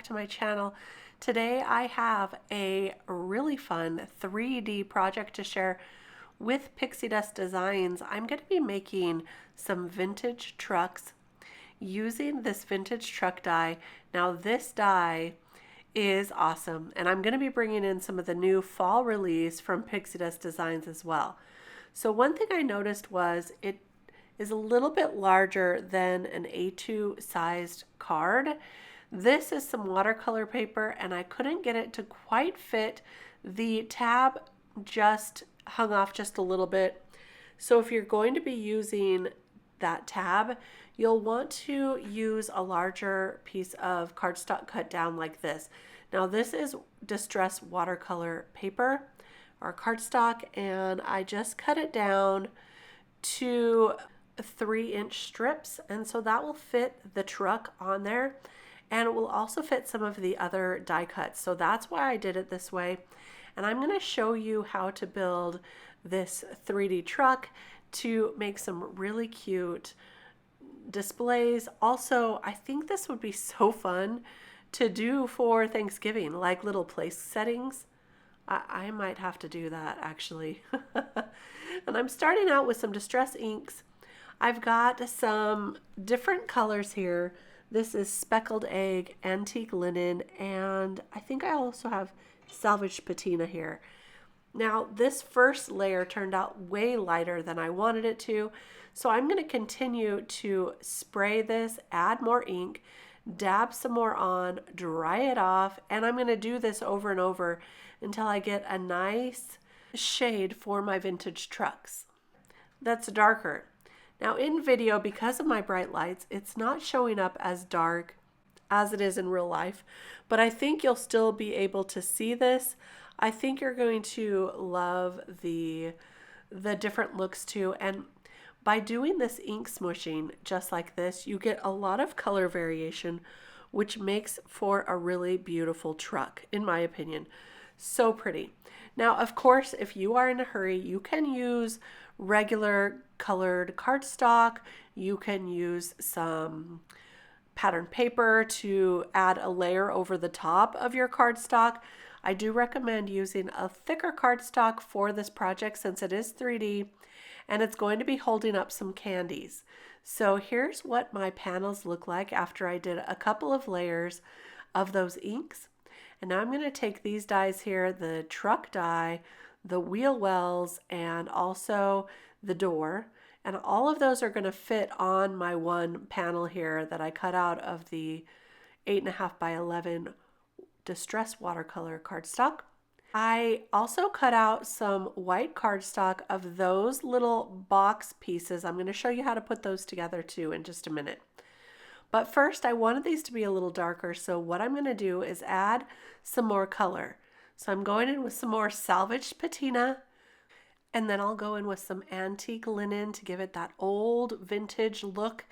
back to my channel. Today I have a really fun 3D project to share with Pixie Dust Designs. I'm going to be making some vintage trucks using this vintage truck die. Now this die is awesome, and I'm going to be bringing in some of the new fall release from Pixie Dust Designs as well. So one thing I noticed was it is a little bit larger than an A2 sized card. This is some watercolor paper and I couldn't get it to quite fit. The tab just hung off just a little bit. So if you're going to be using that tab, you'll want to use a larger piece of cardstock cut down like this. Now this is distress watercolor paper or cardstock, and I just cut it down to 3-inch strips, and so that will fit the truck on there, and it will also fit some of the other die cuts. So that's why I did it this way, and I'm going to show you how to build this 3D truck to make some really cute displays. Also, I think this would be so fun to do for Thanksgiving, like little place settings. I might have to do that actually. And I'm starting out with some distress inks. I've got some different colors here. This is Speckled Egg, Antique Linen, and I think I also have Salvaged Patina here. Now this first layer turned out way lighter than I wanted it to, so I'm going to continue to spray this, add more ink, dab some more on, dry it off, and I'm going to do this over and over until I get a nice shade for my vintage trucks that's darker. Now in video, because of my bright lights, it's not showing up as dark as it is in real life, but I think you'll still be able to see this. I think you're going to love the different looks too, and by doing this ink smushing just like this, you get a lot of color variation, which makes for a really beautiful truck, in my opinion. So pretty. Now, of course, if you are in a hurry, you can use regular colored cardstock. You can use some pattern paper to add a layer over the top of your cardstock. I do recommend using a thicker cardstock for this project since it is 3D and it's going to be holding up some candies. So here's what my panels look like after I did a couple of layers of those inks. And now I'm going to take these dies here, the truck die, the wheel wells, and also the door. And all of those are going to fit on my one panel here that I cut out of the 8.5 by 11 distress watercolor cardstock. I also cut out some white cardstock of those little box pieces. I'm going to show you how to put those together too in just a minute. But first, I wanted these to be a little darker, so what I'm going to do is add some more color. So I'm going in with some more Salvaged Patina, and then I'll go in with some Antique Linen to give it that old vintage look.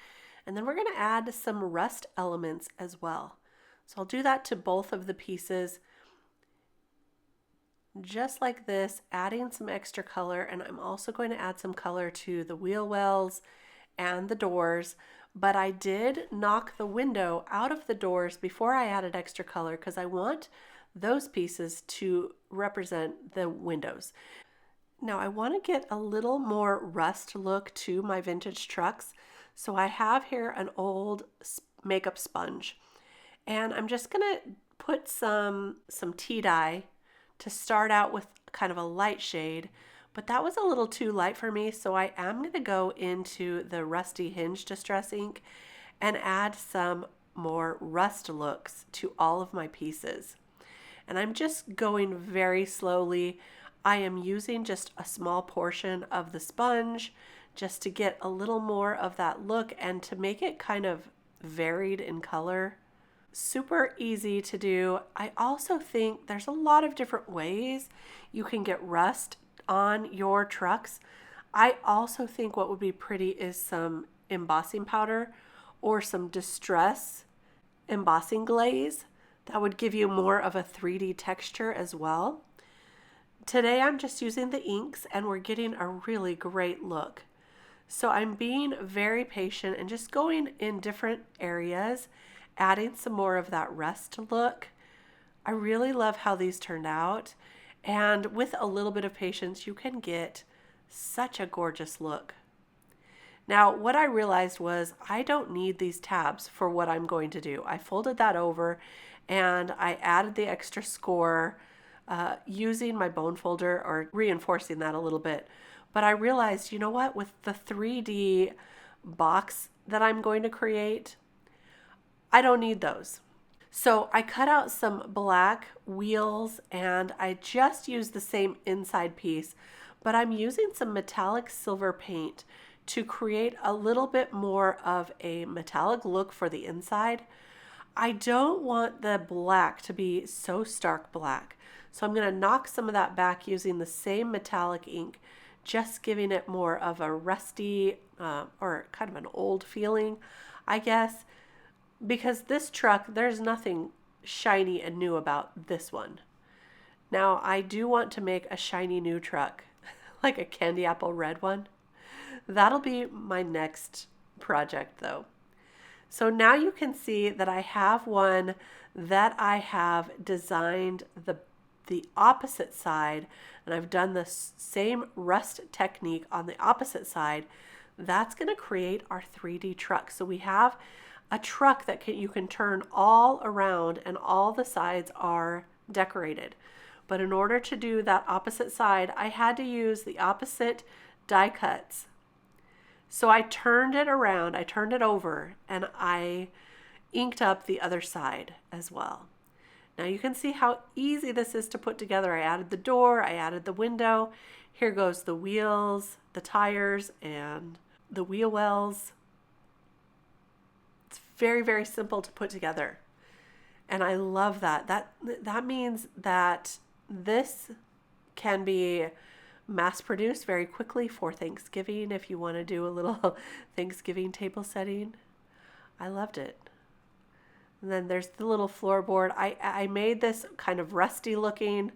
And then we're going to add some rust elements as well. So I'll do that to both of the pieces, just like this, adding some extra color. And I'm also going to add some color to the wheel wells and the doors. But I did knock the window out of the doors before I added extra color because I want those pieces to represent the windows. Now I want to get a little more rust look to my vintage trucks. So I have here an old makeup sponge, and I'm just going to put some tea dye to start out with kind of a light shade. But that was a little too light for me, so I am going to go into the Rusty Hinge Distress ink and add some more rust looks to all of my pieces. And I'm just going very slowly. I am using just a small portion of the sponge just to get a little more of that look and to make it kind of varied in color. Super easy to do. I also think there's a lot of different ways you can get rust on your trucks. I also think what would be pretty is some embossing powder or some distress embossing glaze. That would give you more of a 3D texture as well. Today I'm just using the inks and we're getting a really great look. So I'm being very patient and just going in different areas adding some more of that rust look. I really love how these turned out. And with a little bit of patience, you can get such a gorgeous look. Now, what I realized was I don't need these tabs for what I'm going to do. I folded that over and I added the extra score using my bone folder or reinforcing that a little bit. But I realized, you know what, with the 3D box that I'm going to create, I don't need those. So I cut out some black wheels and I just used the same inside piece, but I'm using some metallic silver paint to create a little bit more of a metallic look for the inside. I don't want the black to be so stark black. So I'm going to knock some of that back using the same metallic ink, just giving it more of a rusty or kind of an old feeling, I guess. Because this truck, there's nothing shiny and new about this one. Now, I do want to make a shiny new truck, like a candy apple red one. That'll be my next project though. So now you can see that I have one that I have designed the opposite side, and I've done the same rust technique on the opposite side. That's going to create our 3D truck. So we have a truck that you can turn all around and all the sides are decorated. But in order to do that opposite side, I had to use the opposite die cuts. So I turned it around, I turned it over, and I inked up the other side as well. Now you can see how easy this is to put together. I added the door, I added the window. Here goes the wheels, the tires, and the wheel wells. It's very, very simple to put together. And I love that. That means that this can be mass produced very quickly for Thanksgiving if you want to do a little Thanksgiving table setting. I loved it. And then there's the little floorboard. I made this kind of rusty looking,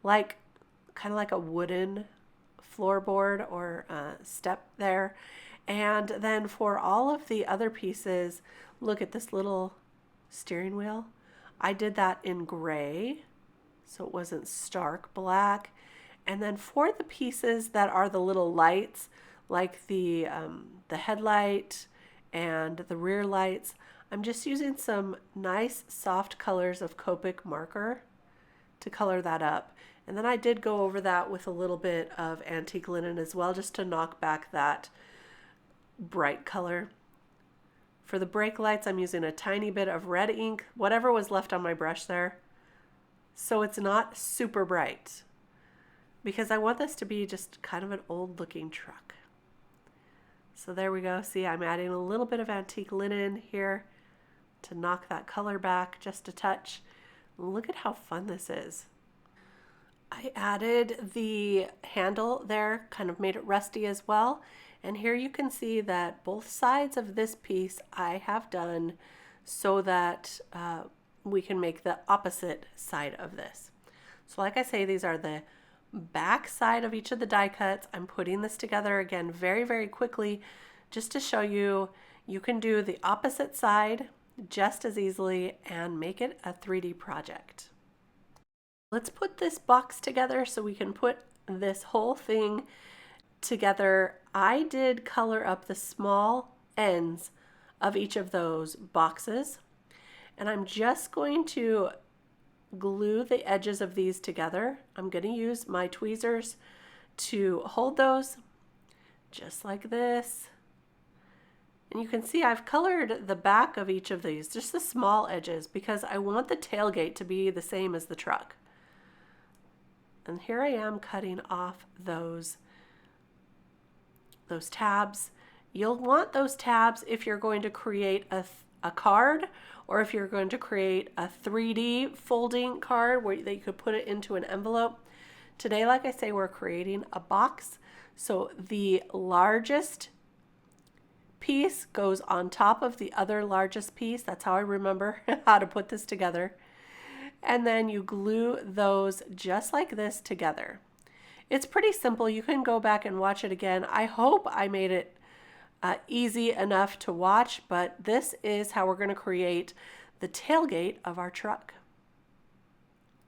kind of like a wooden floorboard or step there. And then for all of the other pieces, look at this little steering wheel. I did that in gray, so it wasn't stark black. And then for the pieces that are the little lights, like the headlight and the rear lights, I'm just using some nice soft colors of Copic marker to color that up. And then I did go over that with a little bit of antique linen as well, just to knock back that bright color. For the brake lights, I'm using a tiny bit of red ink, whatever was left on my brush there, so it's not super bright, because I want this to be just kind of an old looking truck. So there we go. See, I'm adding a little bit of antique linen here to knock that color back just a touch. Look at how fun this is. I added the handle there, kind of made it rusty as well. And here you can see that both sides of this piece I have done so that we can make the opposite side of this. So like I say, these are the back side of each of the die cuts. I'm putting this together again very, very quickly just to show you you can do the opposite side just as easily and make it a 3D project. Let's put this box together so we can put this whole thing together. I did color up the small ends of each of those boxes, and I'm just going to glue the edges of these together. I'm going to use my tweezers to hold those just like this. And you can see I've colored the back of each of these, just the small edges, because I want the tailgate to be the same as the truck. And here I am cutting off those tabs. You'll want those tabs if you're going to create a card, or if you're going to create a 3D folding card that you could put it into an envelope. Today, like I say, we're creating a box. So the largest piece goes on top of the other largest piece. That's how I remember how to put this together. And then you glue those just like this together. It's pretty simple. You can go back and watch it again. I hope I made it easy enough to watch, but this is how we're going to create the tailgate of our truck.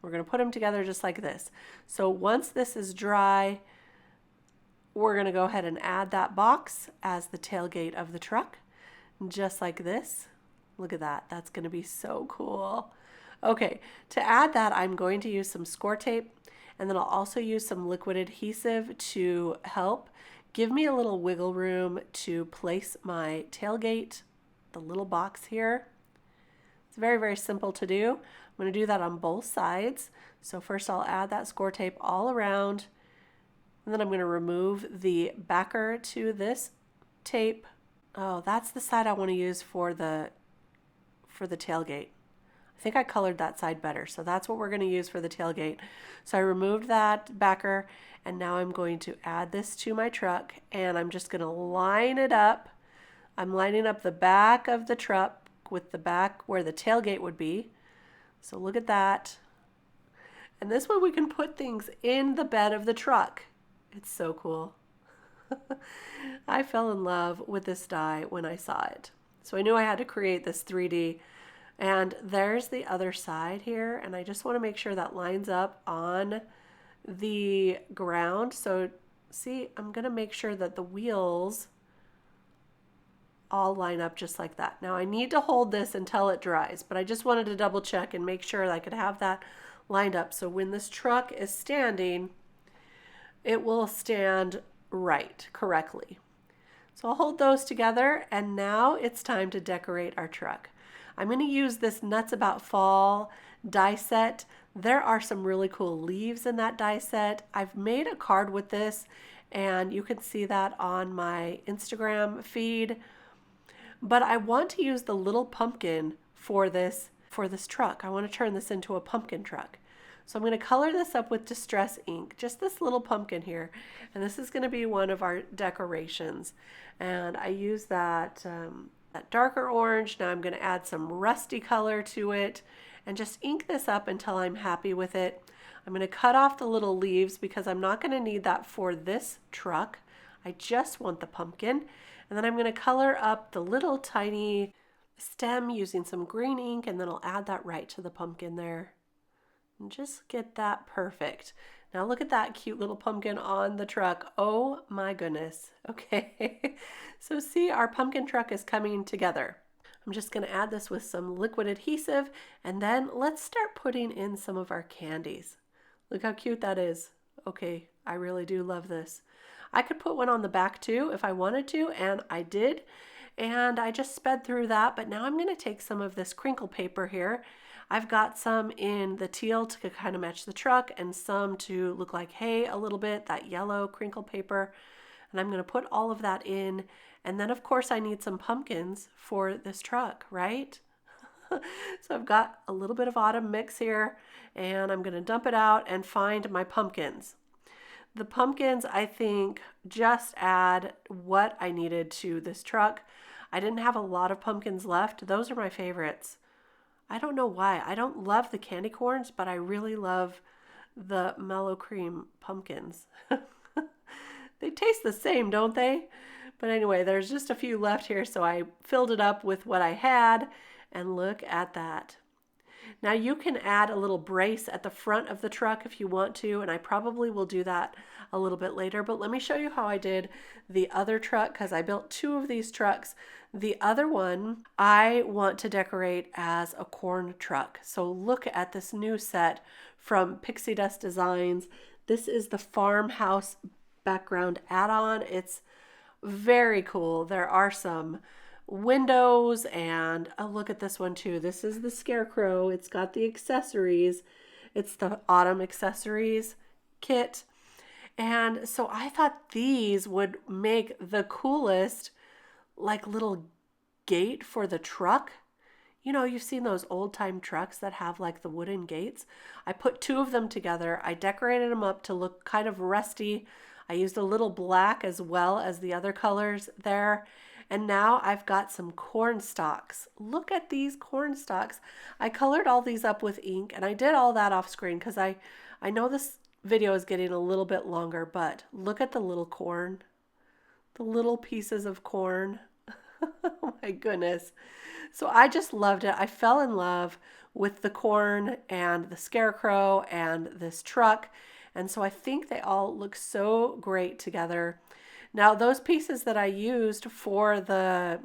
We're going to put them together just like this. So once this is dry, we're going to go ahead and add that box as the tailgate of the truck, just like this. Look at that. That's going to be so cool. Okay, to add that, I'm going to use some score tape, and then I'll also use some liquid adhesive to help give me a little wiggle room to place my tailgate, the little box here. It's very, very simple to do. I'm going to do that on both sides. So first I'll add that score tape all around, and then I'm going to remove the backer to this tape. Oh, that's the side I want to use for the tailgate. I think I colored that side better, so that's what we're going to use for the tailgate. So I removed that backer, and now I'm going to add this to my truck, and I'm just going to line it up. I'm lining up the back of the truck with the back where the tailgate would be. So look at that. And this way we can put things in the bed of the truck. It's so cool. I fell in love with this die when I saw it. So I knew I had to create this 3D. And there's the other side here. And I just want to make sure that lines up on the ground. So see, I'm going to make sure that the wheels all line up just like that. Now I need to hold this until it dries, but I just wanted to double check and make sure that I could have that lined up. So when this truck is standing, it will stand right, correctly. So I'll hold those together, and now it's time to decorate our truck. I'm going to use this Nuts About Fall die set. There are some really cool leaves in that die set. I've made a card with this, and you can see that on my Instagram feed. But I want to use the little pumpkin for this truck. I want to turn this into a pumpkin truck. So I'm going to color this up with Distress ink, just this little pumpkin here. And this is going to be one of our decorations. And I use that darker orange. Now I'm going to add some rusty color to it and just ink this up until I'm happy with it. I'm going to cut off the little leaves because I'm not going to need that for this truck. I just want the pumpkin. And then I'm going to color up the little tiny stem using some green ink, and then I'll add that right to the pumpkin there. And just get that perfect. Now look at that cute little pumpkin on the truck. Oh my goodness. Okay. So see, our pumpkin truck is coming together. I'm just going to add this with some liquid adhesive, and then let's start putting in some of our candies. Look how cute that is. Okay, I really do love this. I could put one on the back too if I wanted to, and I did. And I just sped through that, but now I'm going to take some of this crinkle paper here. I've got some in the teal to kind of match the truck, and some to look like hay a little bit, that yellow crinkle paper. And I'm going to put all of that in. And then of course I need some pumpkins for this truck, right? So I've got a little bit of autumn mix here, and I'm going to dump it out and find my pumpkins. The pumpkins, I think, just add what I needed to this truck. I didn't have a lot of pumpkins left. Those are my favorites. I don't know why. I don't love the candy corns, but I really love the mellow cream pumpkins. They taste the same, don't they? But anyway, there's just a few left here, so I filled it up with what I had, and look at that. Now you can add a little brace at the front of the truck if you want to, and I probably will do that a little bit later, but let me show you how I did the other truck, because I built two of these trucks. The other one I want to decorate as a corn truck. So look at this new set from Pixi Dust Designs. This is the farmhouse background add-on. It's very cool. There are some windows, and oh, look at this one too. This is the scarecrow. It's got the accessories. It's the autumn accessories kit. And so I thought these would make the coolest like little gate for the truck. You know, you've seen those old time trucks that have like the wooden gates. I put two of them together. I decorated them up to look kind of rusty. I used a little black as well as the other colors there. And now I've got some corn stalks. Look at these corn stalks. I colored all these up with ink, and I did all that off screen because I know this video is getting a little bit longer, but look at the little corn, the little pieces of corn. Oh my goodness. So I just loved it. I fell in love with the corn and the scarecrow and this truck. And so I think they all look so great together. Now, those pieces that I used for the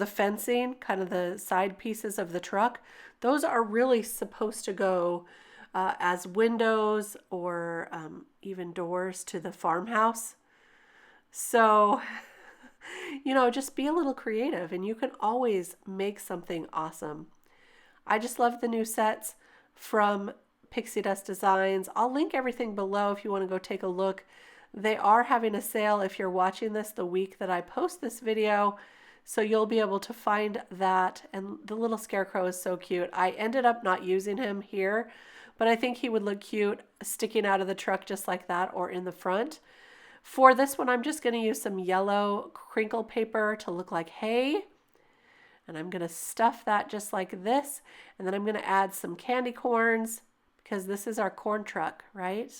fencing, kind of the side pieces of the truck, those are really supposed to go as windows or even doors to the farmhouse. So, just be a little creative and you can always make something awesome. I just love the new sets from Pixie Dust Designs. I'll link everything below if you want to go take a look. They are having a sale if you're watching this the week that I post this video. So you'll be able to find that. And the little scarecrow is so cute. I ended up not using him here, but I think he would look cute sticking out of the truck just like that or in the front. For this one, I'm just going to use some yellow crinkle paper to look like hay. And I'm going to stuff that just like this. And then I'm going to add some candy corns because this is our corn truck, right?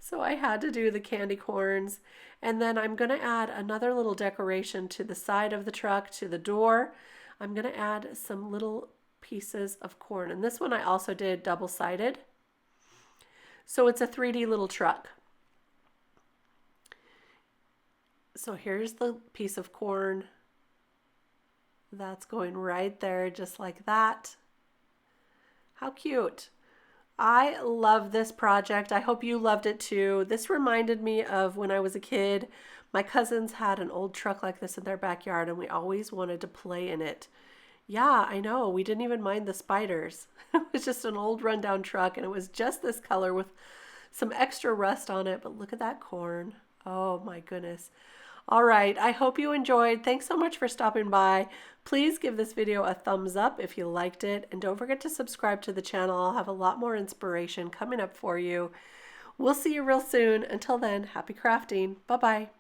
So I had to do the candy corns. And then I'm going to add another little decoration to the side of the truck, to the door. I'm going to add some little pieces of corn. And this one I also did double-sided. So it's a 3D little truck. So here's the piece of corn. That's going right there, just like that. How cute. I love this project. I hope you loved it too. This reminded me of when I was a kid. My cousins had an old truck like this in their backyard and we always wanted to play in it. Yeah, I know. We didn't even mind the spiders. It was just an old rundown truck and it was just this color with some extra rust on it. But look at that corn. Oh my goodness. All right, I hope you enjoyed. Thanks so much for stopping by. Please give this video a thumbs up if you liked it. And don't forget to subscribe to the channel. I'll have a lot more inspiration coming up for you. We'll see you real soon. Until then, happy crafting. Bye-bye.